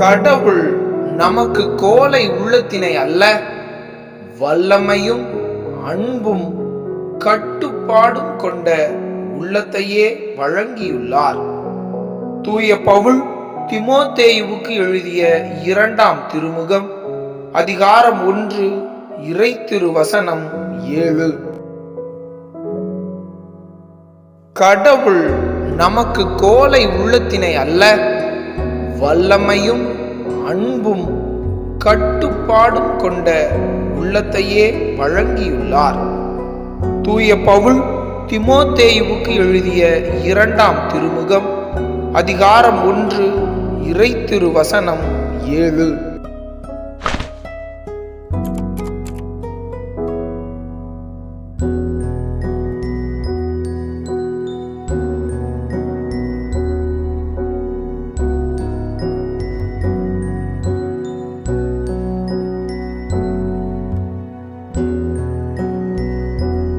கடவுள் நமக்கு கோலை உள்ளத்தினை அல்ல, வல்லமையும் அன்பும் கட்டுப்பாடும் கொண்ட உள்ளத்தையே வழங்கியுள்ளார். தூய பவுல் தீமோத்தேயுவுக்கு எழுதிய 2ஆம் திருமுகம் அதிகாரம் 1 இறை திருவசனம் 7. கடவுள் நமக்கு கோலை உள்ளத்தினை அல்ல, வல்லமையும் அன்பும் கட்டுப்பாடும் கொண்ட உள்ளத்தையே வழங்கியுள்ளார். தூய பவுல் தீமோத்தேயுவுக்கு எழுதிய 2ஆம் திருமுகம் அதிகாரம் 1 இறை திருவசனம் 7.